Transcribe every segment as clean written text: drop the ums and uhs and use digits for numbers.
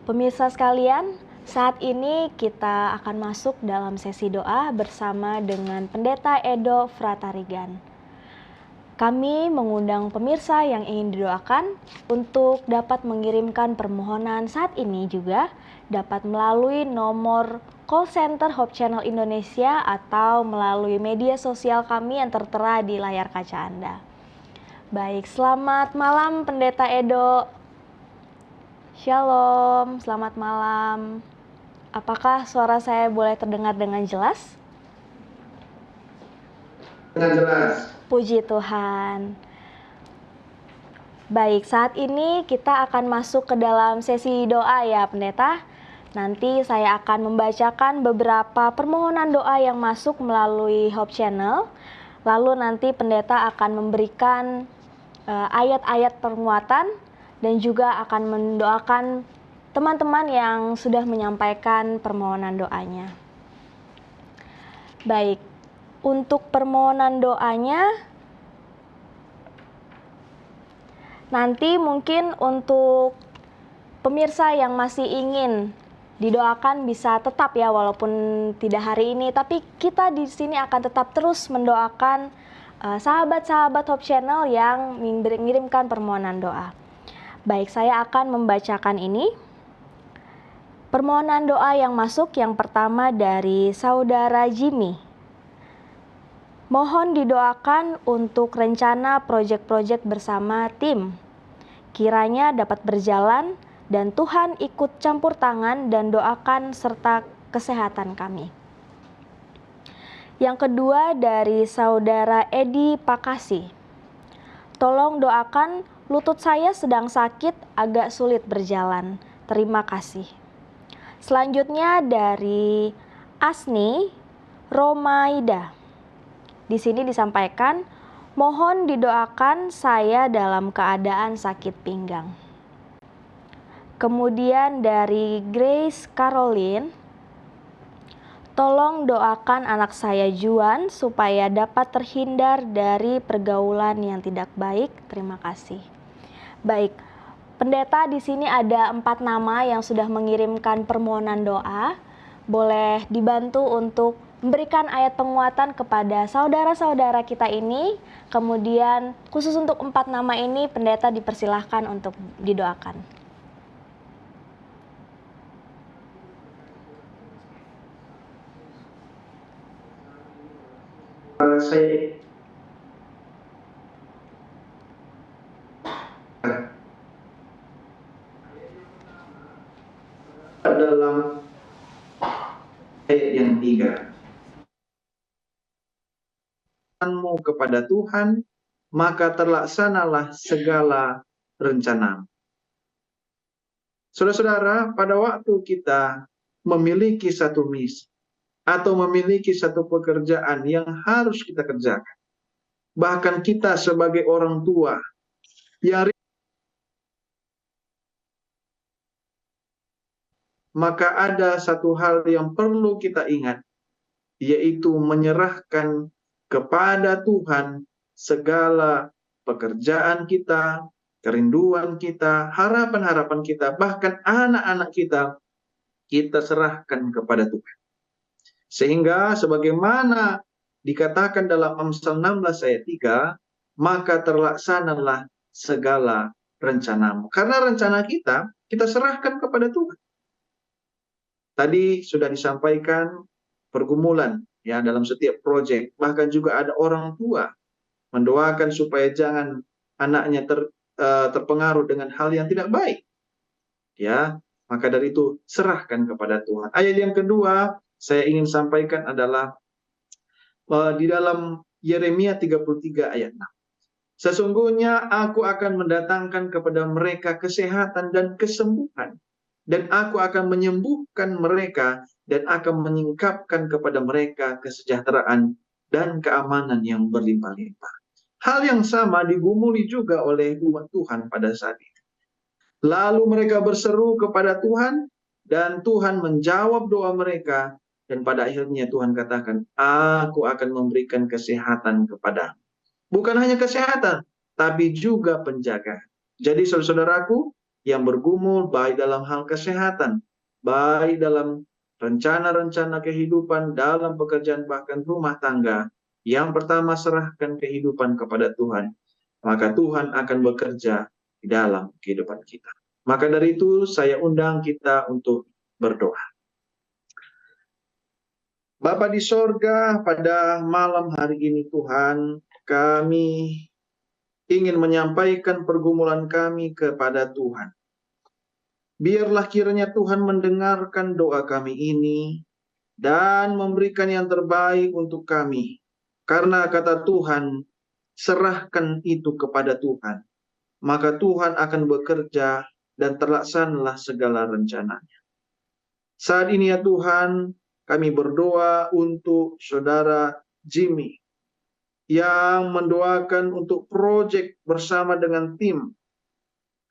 Pemirsa sekalian, saat ini kita akan masuk dalam sesi doa bersama dengan Pendeta Edo Fratarigan. Kami mengundang pemirsa yang ingin didoakan untuk dapat mengirimkan permohonan saat ini juga dapat melalui nomor call center Hope Channel Indonesia atau melalui media sosial kami yang tertera di layar kaca Anda. Baik, selamat malam Pendeta Edo. Shalom, selamat malam. Apakah suara saya boleh terdengar dengan jelas? Dengan jelas. Puji Tuhan. Baik, saat ini kita akan masuk ke dalam sesi doa ya Pendeta. Nanti saya akan membacakan beberapa permohonan doa yang masuk melalui Hope Channel. Lalu nanti Pendeta akan memberikan ayat-ayat penguatan dan juga akan mendoakan teman-teman yang sudah menyampaikan permohonan doanya. Baik, untuk permohonan doanya, nanti mungkin untuk pemirsa yang masih ingin didoakan bisa tetap ya walaupun tidak hari ini, tapi kita di sini akan tetap terus mendoakan sahabat-sahabat Hope Channel yang mengirimkan permohonan doa. Baik, saya akan membacakan ini. Permohonan doa yang masuk yang pertama dari Saudara Jimmy. Mohon didoakan untuk rencana proyek-proyek bersama tim. Kiranya dapat berjalan dan Tuhan ikut campur tangan dan doakan serta kesehatan kami. Yang kedua dari Saudara Edi Pakasi. Tolong doakan lutut saya sedang sakit, agak sulit berjalan. Terima kasih. Selanjutnya dari Asni Romaida. Di sini disampaikan, mohon didoakan saya dalam keadaan sakit pinggang. Kemudian dari Grace Caroline, tolong doakan anak saya Juan supaya dapat terhindar dari pergaulan yang tidak baik. Terima kasih. Baik, Pendeta di sini ada 4 nama yang sudah mengirimkan permohonan doa. Boleh dibantu untuk memberikan ayat penguatan kepada saudara-saudara kita ini. Kemudian khusus untuk 4 nama ini Pendeta dipersilahkan untuk didoakan. Saya dalam ayat yang 3. Kepada Tuhan, maka terlaksanalah segala rencana. Saudara-saudara, pada waktu kita memiliki satu misi atau memiliki satu pekerjaan yang harus kita kerjakan, bahkan kita sebagai orang tua yang maka ada satu hal yang perlu kita ingat, yaitu menyerahkan kepada Tuhan segala pekerjaan kita, kerinduan kita, harapan-harapan kita, bahkan anak-anak kita serahkan kepada Tuhan. Sehingga sebagaimana dikatakan dalam Amsal 16 ayat 3, maka terlaksanalah segala rencanamu. Karena rencana kita serahkan kepada Tuhan. Tadi sudah disampaikan pergumulan ya dalam setiap proyek, bahkan juga ada orang tua mendoakan supaya jangan anaknya terpengaruh dengan hal yang tidak baik. Ya, maka dari itu serahkan kepada Tuhan. Ayat yang kedua saya ingin sampaikan adalah di dalam Yeremia 33 ayat 6. Sesungguhnya aku akan mendatangkan kepada mereka kesehatan dan kesembuhan, dan aku akan menyembuhkan mereka dan akan menyingkapkan kepada mereka kesejahteraan dan keamanan yang berlimpah-limpah. Hal yang sama digumuli juga oleh umat Tuhan pada saat itu. Lalu mereka berseru kepada Tuhan dan Tuhan menjawab doa mereka, dan pada akhirnya Tuhan katakan, aku akan memberikan kesehatan kepadamu. Bukan hanya kesehatan, tapi juga penjagaan. Jadi saudara-saudaraku, yang bergumul, baik dalam hal kesehatan, baik dalam rencana-rencana kehidupan, dalam pekerjaan, bahkan rumah tangga. Yang pertama, serahkan kehidupan kepada Tuhan. Maka Tuhan akan bekerja di dalam kehidupan kita. Maka dari itu, saya undang kita untuk berdoa. Bapa di sorga, pada malam hari ini Tuhan, kami ingin menyampaikan pergumulan kami kepada Tuhan. Biarlah kiranya Tuhan mendengarkan doa kami ini dan memberikan yang terbaik untuk kami. Karena kata Tuhan, serahkan itu kepada Tuhan. Maka Tuhan akan bekerja dan terlaksanalah segala rencananya. Saat ini ya Tuhan, kami berdoa untuk saudara Jimmy yang mendoakan untuk proyek bersama dengan tim.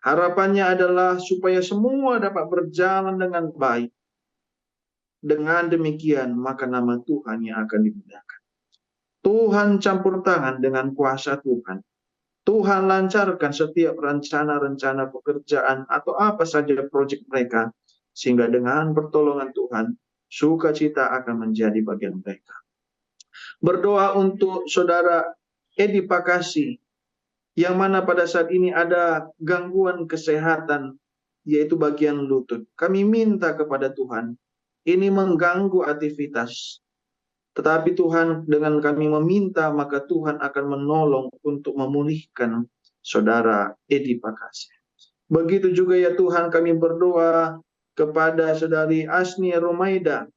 Harapannya adalah supaya semua dapat berjalan dengan baik. Dengan demikian, maka nama Tuhan yang akan dimuliakan. Tuhan campur tangan dengan kuasa Tuhan. Tuhan lancarkan setiap rencana-rencana pekerjaan atau apa saja proyek mereka. Sehingga dengan pertolongan Tuhan, sukacita akan menjadi bagian mereka. Berdoa untuk saudara Edi Pakasi, yang mana pada saat ini ada gangguan kesehatan, yaitu bagian lutut. Kami minta kepada Tuhan, ini mengganggu aktivitas. Tetapi Tuhan, dengan kami meminta, maka Tuhan akan menolong untuk memulihkan saudara Edi Pakasi. Begitu juga ya Tuhan, kami berdoa kepada saudari Asni Romaida,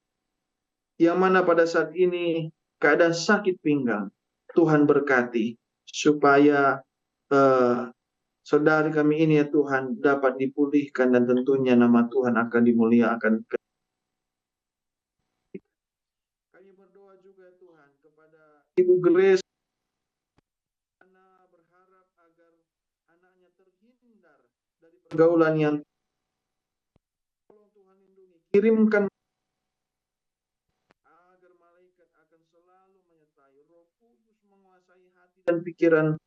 yang mana pada saat ini keadaan sakit pinggang. Tuhan berkati supaya saudari kami ini ya Tuhan dapat dipulihkan, dan tentunya nama Tuhan akan dimuliakan. Kami berdoa juga Tuhan kepada Ibu Grace, berharap agar anaknya terhindar dari pergaulan yang Tuhan lindungi. Kirimkan agar malaikat akan selalu menyertai, Roh Kudus menguasai hati dan pikiran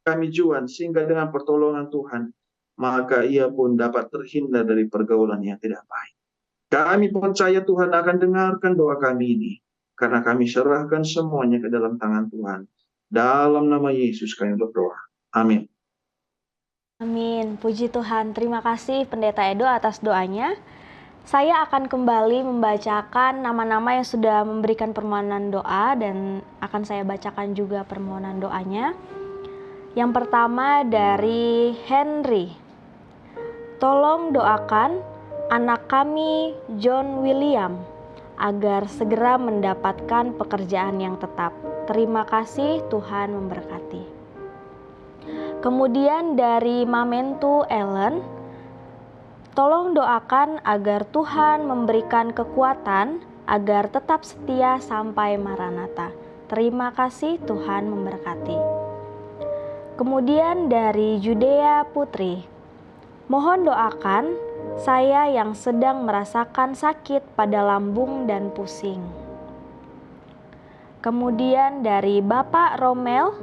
kami Juan, sehingga dengan pertolongan Tuhan maka ia pun dapat terhindar dari pergaulan yang tidak baik. Kami percaya Tuhan akan dengarkan doa kami ini, karena kami serahkan semuanya ke dalam tangan Tuhan. Dalam nama Yesus kami berdoa. Amin. Amin. Puji Tuhan. Terima kasih Pendeta Edo atas doanya. Saya akan kembali membacakan nama-nama yang sudah memberikan permohonan doa, dan akan saya bacakan juga permohonan doanya. Yang pertama dari Henry. Tolong doakan anak kami John William agar segera mendapatkan pekerjaan yang tetap. Terima kasih, Tuhan memberkati. Kemudian dari Mamentu Ellen. Tolong doakan agar Tuhan memberikan kekuatan agar tetap setia sampai Maranatha. Terima kasih, Tuhan memberkati. Kemudian dari Judea Putri, mohon doakan saya yang sedang merasakan sakit pada lambung dan pusing. Kemudian dari Bapak Romel,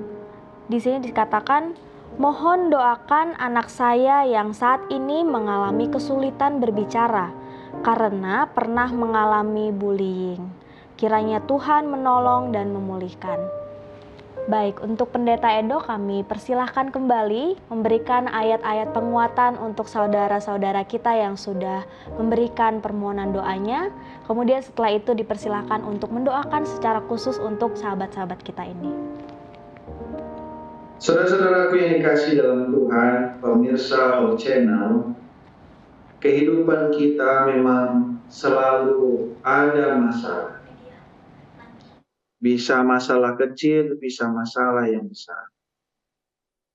di sini dikatakan, mohon doakan anak saya yang saat ini mengalami kesulitan berbicara karena pernah mengalami bullying. Kiranya Tuhan menolong dan memulihkan. Baik, untuk Pendeta Edo kami persilahkan kembali memberikan ayat-ayat penguatan untuk saudara-saudara kita yang sudah memberikan permohonan doanya. Kemudian setelah itu dipersilahkan untuk mendoakan secara khusus untuk sahabat-sahabat kita ini. Saudara-saudaraku yang dikasih dalam Tuhan, pemirsa Hope Channel, kehidupan kita memang selalu ada masalah. Bisa masalah kecil, bisa masalah yang besar.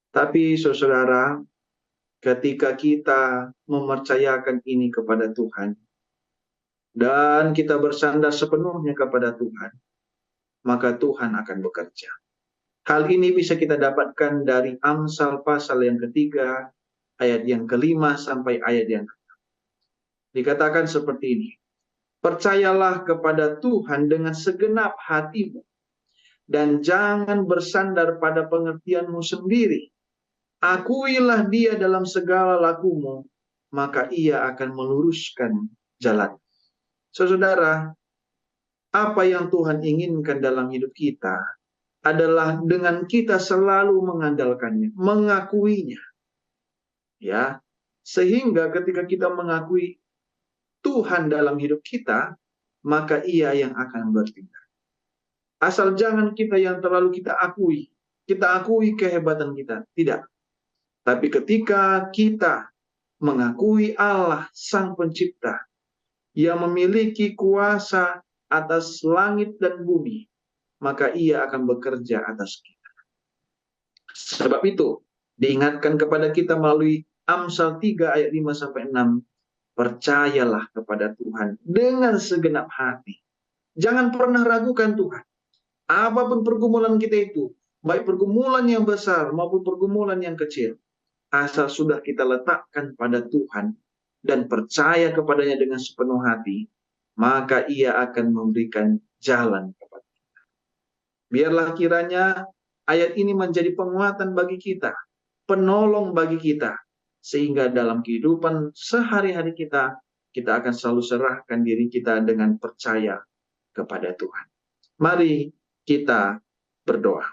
Tapi saudara, ketika kita mempercayakan ini kepada Tuhan, dan kita bersandar sepenuhnya kepada Tuhan, maka Tuhan akan bekerja. Hal ini bisa kita dapatkan dari Amsal pasal yang ketiga, ayat yang kelima sampai ayat yang ke-6. Dikatakan seperti ini. Percayalah kepada Tuhan dengan segenap hatimu, dan jangan bersandar pada pengertianmu sendiri. Akuilah dia dalam segala lakumu, maka ia akan meluruskan jalan. Saudara, apa yang Tuhan inginkan dalam hidup kita adalah dengan kita selalu mengandalkannya, mengakuinya, ya. Sehingga ketika kita mengakui Tuhan dalam hidup kita, maka ia yang akan bertindak. Asal jangan kita yang terlalu kita akui kehebatan kita, tidak. Tapi ketika kita mengakui Allah Sang Pencipta yang memiliki kuasa atas langit dan bumi, maka ia akan bekerja atas kita. Sebab itu, diingatkan kepada kita melalui Amsal 3 ayat 5-6, percayalah kepada Tuhan dengan segenap hati. Jangan pernah ragukan Tuhan. Apapun pergumulan kita itu, baik pergumulan yang besar maupun pergumulan yang kecil, asal sudah kita letakkan pada Tuhan dan percaya kepadanya dengan sepenuh hati, maka ia akan memberikan jalan kepada kita. Biarlah kiranya ayat ini menjadi penguatan bagi kita, penolong bagi kita, sehingga dalam kehidupan sehari-hari kita akan selalu serahkan diri kita dengan percaya kepada Tuhan. Mari kita berdoa.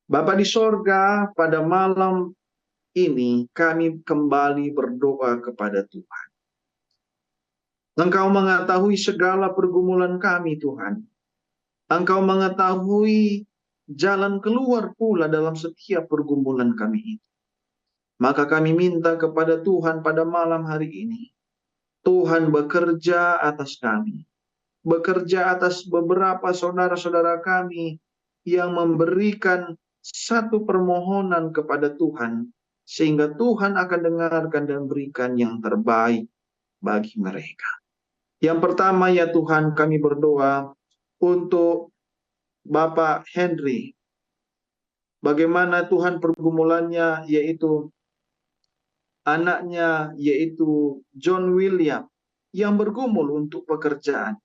Bapa di sorga, pada malam ini kami kembali berdoa kepada Tuhan. Engkau mengetahui segala pergumulan kami, Tuhan. Engkau mengetahui jalan keluar pula dalam setiap pergumulan kami itu. Maka kami minta kepada Tuhan pada malam hari ini, Tuhan bekerja atas kami. Bekerja atas beberapa saudara-saudara kami yang memberikan satu permohonan kepada Tuhan, sehingga Tuhan akan dengarkan dan berikan yang terbaik bagi mereka. Yang pertama, ya Tuhan, kami berdoa untuk Bapak Henry. Bagaimana Tuhan pergumulannya, yaitu anaknya, yaitu John William, yang bergumul untuk pekerjaan.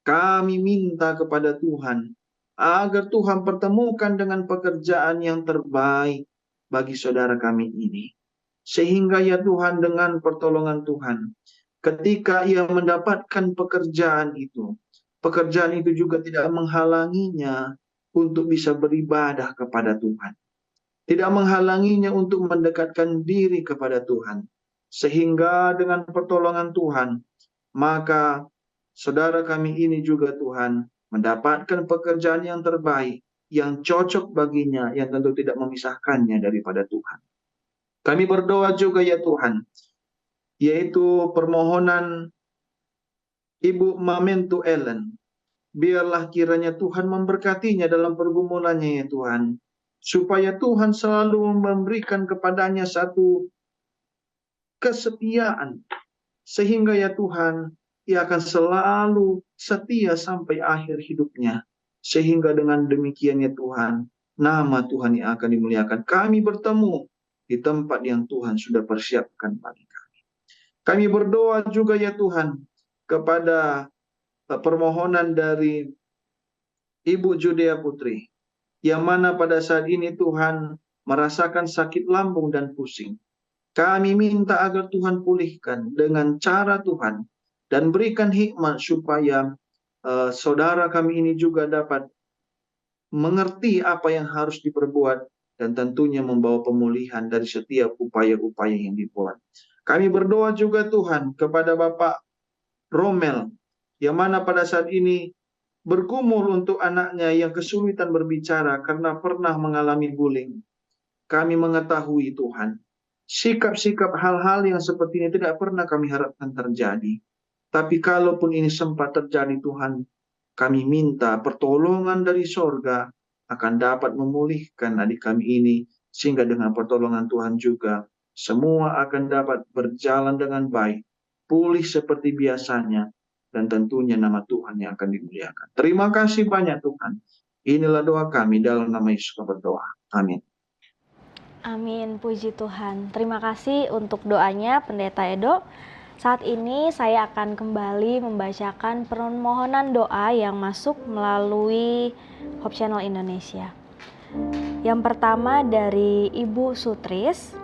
Kami minta kepada Tuhan, agar Tuhan pertemukan dengan pekerjaan yang terbaik bagi saudara kami ini. Sehingga ya Tuhan, dengan pertolongan Tuhan, ketika ia mendapatkan pekerjaan itu juga tidak menghalanginya untuk bisa beribadah kepada Tuhan. Tidak menghalanginya untuk mendekatkan diri kepada Tuhan. Sehingga dengan pertolongan Tuhan, maka saudara kami ini juga Tuhan mendapatkan pekerjaan yang terbaik, yang cocok baginya, yang tentu tidak memisahkannya daripada Tuhan. Kami berdoa juga ya Tuhan, yaitu permohonan Ibu Mamentu Ellen. Biarlah kiranya Tuhan memberkatinya dalam pergumulannya ya Tuhan, supaya Tuhan selalu memberikan kepadanya satu kesetiaan, sehingga ya Tuhan, ia akan selalu setia sampai akhir hidupnya. Sehingga dengan demikian ya Tuhan, nama Tuhan yang akan dimuliakan. Kami bertemu di tempat yang Tuhan sudah persiapkan bagi kami. Kami berdoa juga ya Tuhan, kepada permohonan dari Ibu Judea Putri, yang mana pada saat ini Tuhan merasakan sakit lambung dan pusing. Kami minta agar Tuhan pulihkan dengan cara Tuhan, dan berikan hikmat supaya saudara kami ini juga dapat mengerti apa yang harus diperbuat, dan tentunya membawa pemulihan dari setiap upaya-upaya yang dibuat. Kami berdoa juga Tuhan kepada Bapak Romel, yang mana pada saat ini bergumul untuk anaknya yang kesulitan berbicara karena pernah mengalami bullying. Kami mengetahui Tuhan, sikap-sikap hal-hal yang seperti ini tidak pernah kami harapkan terjadi. Tapi kalaupun ini sempat terjadi Tuhan, kami minta pertolongan dari sorga akan dapat memulihkan adik kami ini, sehingga dengan pertolongan Tuhan juga semua akan dapat berjalan dengan baik, pulih seperti biasanya, dan tentunya nama Tuhan yang akan dimuliakan. Terima kasih banyak Tuhan. Inilah doa kami dalam nama Yesus berdoa. Amin. Amin, puji Tuhan. Terima kasih untuk doanya Pendeta Edo. Saat ini saya akan kembali membacakan permohonan doa yang masuk melalui Hope Channel Indonesia. Yang pertama dari Ibu Sutris.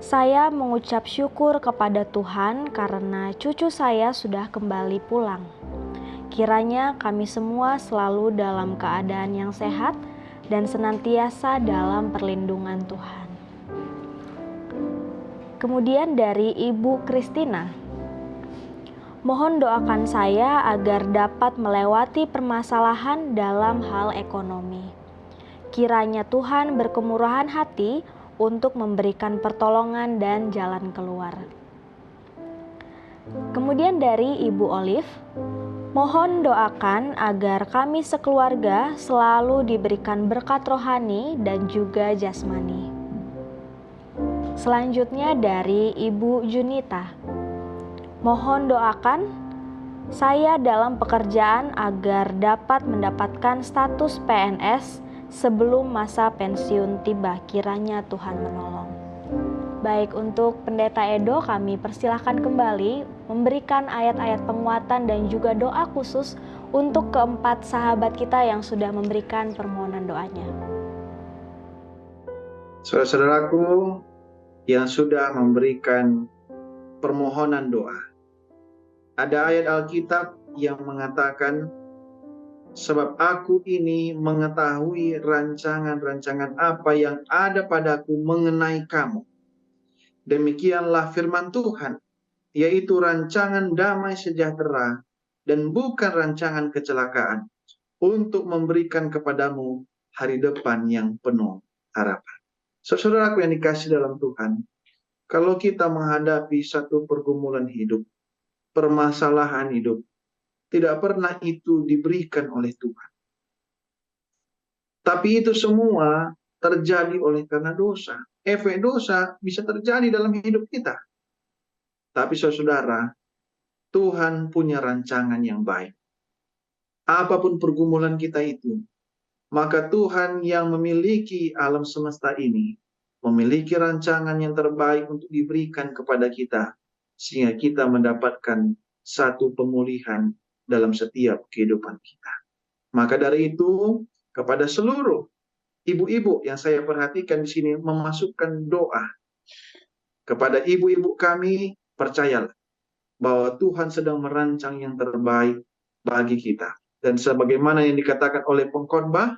Saya mengucap syukur kepada Tuhan karena cucu saya sudah kembali pulang. Kiranya kami semua selalu dalam keadaan yang sehat dan senantiasa dalam perlindungan Tuhan. Kemudian dari Ibu Kristina. Mohon doakan saya agar dapat melewati permasalahan dalam hal ekonomi. Kiranya Tuhan berkemurahan hati untuk memberikan pertolongan dan jalan keluar. Kemudian dari Ibu Olive, mohon doakan agar kami sekeluarga selalu diberikan berkat rohani dan juga jasmani. Selanjutnya dari Ibu Junita, mohon doakan saya dalam pekerjaan agar dapat mendapatkan status PNS sebelum masa pensiun tiba, kiranya Tuhan menolong. Baik, untuk Pendeta Edo kami persilahkan kembali memberikan ayat-ayat penguatan dan juga doa khusus untuk keempat sahabat kita yang sudah memberikan permohonan doanya. Saudara-saudaraku yang sudah memberikan permohonan doa, ada ayat Alkitab yang mengatakan, sebab aku ini mengetahui rancangan-rancangan apa yang ada padaku mengenai kamu. Demikianlah firman Tuhan, yaitu rancangan damai sejahtera dan bukan rancangan kecelakaan, untuk memberikan kepadamu hari depan yang penuh harapan. Saudaraku yang dikasih dalam Tuhan, kalau kita menghadapi satu pergumulan hidup, permasalahan hidup, tidak pernah itu diberikan oleh Tuhan. Tapi itu semua terjadi oleh karena dosa. Efek dosa bisa terjadi dalam hidup kita. Tapi saudara, Tuhan punya rancangan yang baik. Apapun pergumulan kita itu, maka Tuhan yang memiliki alam semesta ini, memiliki rancangan yang terbaik untuk diberikan kepada kita, sehingga kita mendapatkan satu pemulihan dalam setiap kehidupan kita. Maka dari itu, kepada seluruh ibu-ibu yang saya perhatikan di sini memasukkan doa. Kepada ibu-ibu kami, percayalah bahwa Tuhan sedang merancang yang terbaik bagi kita. Dan sebagaimana yang dikatakan oleh pengkhotbah,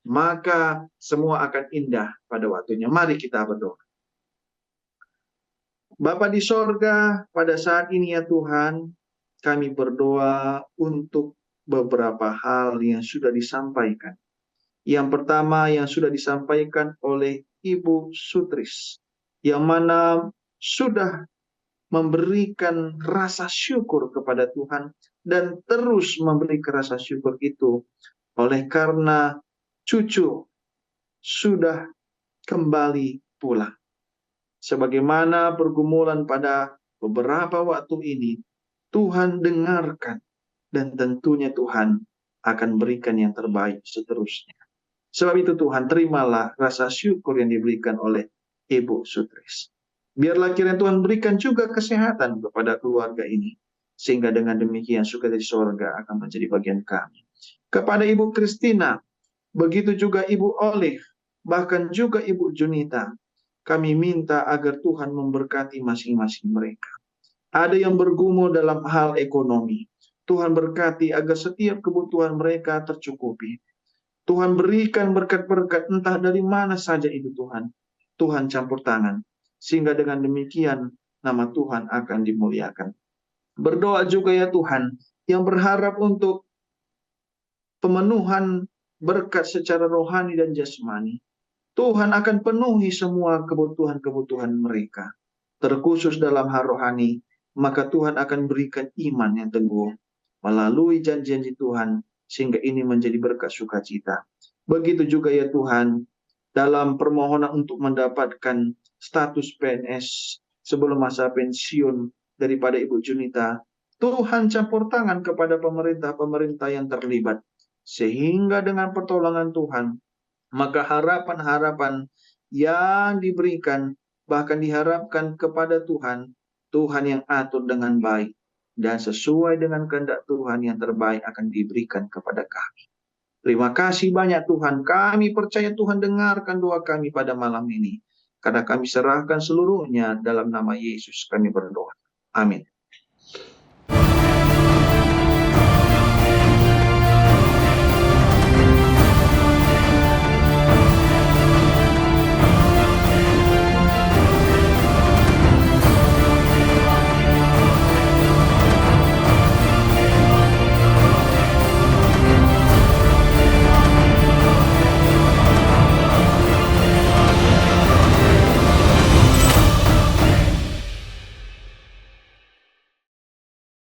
maka semua akan indah pada waktunya. Mari kita berdoa. Bapa di sorga, pada saat ini ya Tuhan, kami berdoa untuk beberapa hal yang sudah disampaikan. Yang pertama yang sudah disampaikan oleh Ibu Sutris, yang mana sudah memberikan rasa syukur kepada Tuhan dan terus memberikan rasa syukur itu oleh karena cucu sudah kembali pulang. Sebagaimana pergumulan pada beberapa waktu ini, Tuhan dengarkan dan tentunya Tuhan akan berikan yang terbaik seterusnya. Sebab itu Tuhan, terimalah rasa syukur yang diberikan oleh Ibu Sutris. Biarlah kiranya Tuhan berikan juga kesehatan kepada keluarga ini, sehingga dengan demikian sukacita di sorga akan menjadi bagian kami. Kepada Ibu Kristina, begitu juga Ibu Olive, bahkan juga Ibu Junita, kami minta agar Tuhan memberkati masing-masing mereka. Ada yang bergumul dalam hal ekonomi. Tuhan berkati agar setiap kebutuhan mereka tercukupi. Tuhan berikan berkat-berkat entah dari mana saja itu Tuhan. Tuhan campur tangan. Sehingga dengan demikian nama Tuhan akan dimuliakan. Berdoa juga ya Tuhan yang berharap untuk pemenuhan berkat secara rohani dan jasmani. Tuhan akan penuhi semua kebutuhan-kebutuhan mereka. Terkhusus dalam hal rohani, maka Tuhan akan berikan iman yang teguh melalui janji-janji Tuhan, sehingga ini menjadi berkat sukacita. Begitu juga ya Tuhan, dalam permohonan untuk mendapatkan status PNS sebelum masa pensiun daripada Ibu Junita, Tuhan campur tangan kepada pemerintah-pemerintah yang terlibat. Sehingga dengan pertolongan Tuhan, maka harapan-harapan yang diberikan, bahkan diharapkan kepada Tuhan, Tuhan yang atur dengan baik. Dan sesuai dengan kehendak Tuhan yang terbaik akan diberikan kepada kami. Terima kasih banyak Tuhan. Kami percaya Tuhan dengarkan doa kami pada malam ini. Karena kami serahkan seluruhnya dalam nama Yesus kami berdoa. Amin.